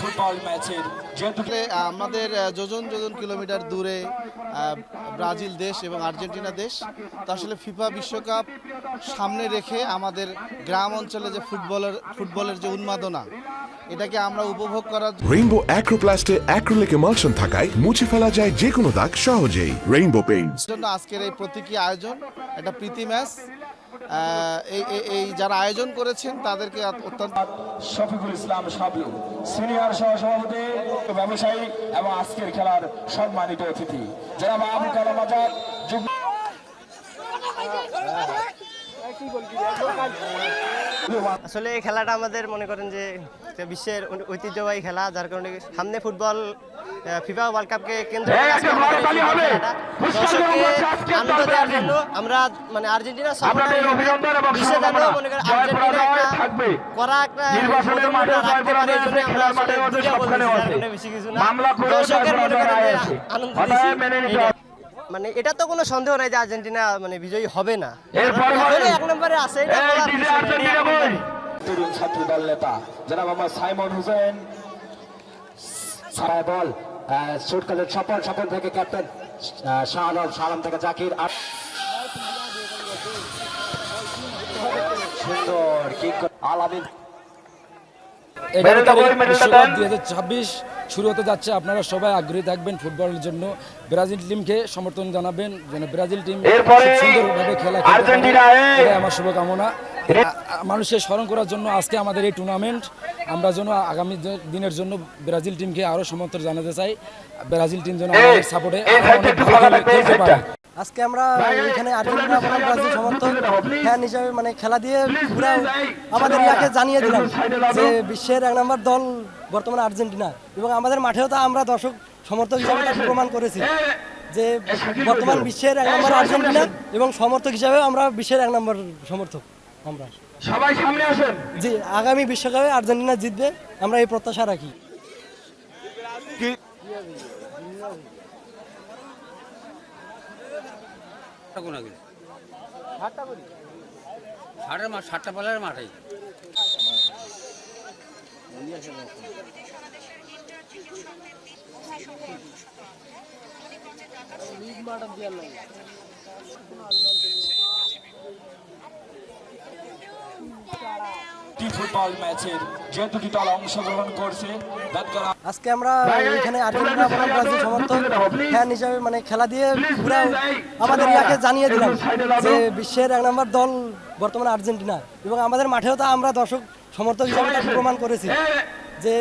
Football ম্যাচের যেহেতু আমাদের যোজন যোজন কিলোমিটার দূরে ব্রাজিল দেশ এবং আর্জেন্টিনা দেশ, তো আসলে ফিফা বিশ্বকাপ সামনে রেখে আমাদের গ্রাম অঞ্চলে যে ফুটবলের যে উন্মাদনা, এটাকে আমরা উপভোগ করার রেইনবো অ্যাক্রোপ্লাস্টে অ্যাক্রিলিক এমালশন থাকায় মুছে ফেলা যায় যে কোনো দাগ সহজেই। রেইনবো পেইন্টস জন্য আজকের এই প্রতীকী আয়োজন, একটা প্রীতি ম্যাচ। এই যারা আয়োজন করেছেন তাদেরকে অত্যন্ত শফিকুল ইসলাম শাবলু, সিনিয়র সহসভাপতি, ব্যবসায়ী এবং আজকের খেলার সম্মানিত অতিথি জনাব আবু কালাম আজাদ। আসলে এই খেলাটা আমাদের মনে করেন যে বিশ্বের ঐতিহ্যবাহী খেলা, যার কারণে সামনে ফুটবল ফিফা ওয়ার্ল্ড কাপকে কেন্দ্র করে দর্শককে আনন্দ দেওয়ার জন্য আমরা মানে আর্জেন্টিনা সাপোর্টার বিশ্বের জন্য মনে করেন আর্জেন্টিনা করা একটা রাখতে পারে, এই জন্য আমরা আসলে বেশি কিছু না, দর্শকের মনে করেন আনন্দ মানে এটা তো কোনো সন্দেহ নাই যে আর্জেন্টিনা মানে বিজয়ী হবে না, এক নম্বরে আছে তরুণ ছাত্র দল নেতা জনাব মোহাম্মদ সাইমন হোসেন। সারা বল শুট করলেন সফল থেকে ক্যাপ্টেন শাহানম থেকে জাকির। সুন্দর কিক আলামিন। 2026 শুরু হতে যাচ্ছে, আপনারা সবাই আগ্রহী থাকবেন ফুটবলের জন্য। ব্রাজিল টিমকে সমর্থন জানাবেন, যেন ব্রাজিল টিম সুন্দরভাবে খেলা খেলতে পারে, এটাই আমার শুভকামনা। মানুষের স্মরণ করার জন্য আজকে আমাদের এই টুর্নামেন্ট, আমরা যেন আগামী দিনের জন্য ব্রাজিল টিমকে আরো সমর্থন জানাতে চাই। ব্রাজিল টিম যেন আমাদের সাপোর্টে খেলতে পারে। আজকে আমরা এখানে আর্জেন্টিনা বনাম ব্রাজিল সমর্থক ফ্যান হিসাবে মানে খেলা দিয়ে পুরো আমাদের ইয়াকে জানিয়ে দিলাম যে বিশ্বের এক নম্বর দল বর্তমানে আর্জেন্টিনা, এবং আমাদের মাঠেও তো আমরা দর্শক সমর্থক হিসাবে তাকে প্রমাণ করেছি যে বর্তমান বিশ্বের এক নম্বর আর্জেন্টিনা, এবং সমর্থক হিসাবে আমরা বিশ্বের এক নম্বর সমর্থক। আমরা সবাই সামনে আসেন। জি, আগামী বিশ্বকাপে আর্জেন্টিনা জিতবে, আমরা এই প্রত্যাশা রাখি। সাতটা বলের মাঠে ফুটবল ম্যাচের যে দুটি দল অংশগ্রহণ করছে, আজকে আমরা এখানে আর্জেন্টিনা বনাম ব্রাজিল সমর্থক ফ্যান হিসাবে মানে খেলা দিয়ে পুরো আমাদের ইয়াকে জানিয়ে দিলাম যে বিশ্বের এক নম্বর দল বর্তমানে আর্জেন্টিনা, এবং আমাদের মাঠেও তো আমরা দর্শক সমর্থক হিসাবে তাকে প্রমাণ করেছি যে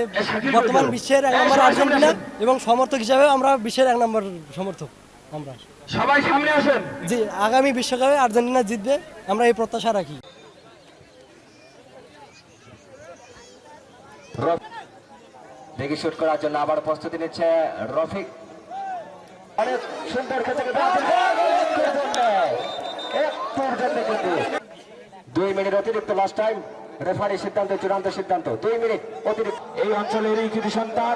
বর্তমান বিশ্বের এক নম্বর আর্জেন্টিনা, এবং সমর্থক হিসাবে আমরা বিশ্বের এক নম্বর সমর্থক। আমরা সবাই সামনে আসেন। জি, আগামী বিশ্বকাপে আর্জেন্টিনা জিতবে, আমরা এই প্রত্যাশা রাখি। দেখি শুট করার জন্য আবার প্রস্তুতি নিচ্ছে রফিক। অনেক সুন্দর খেতে 2 মিনিট অতিরিক্ত লাস্ট টাইম, রেফারি সিদ্ধান্ত চূড়ান্ত সিদ্ধান্ত 2 মিনিট অতিরিক্ত। এই অঞ্চলের কৃতি সন্তান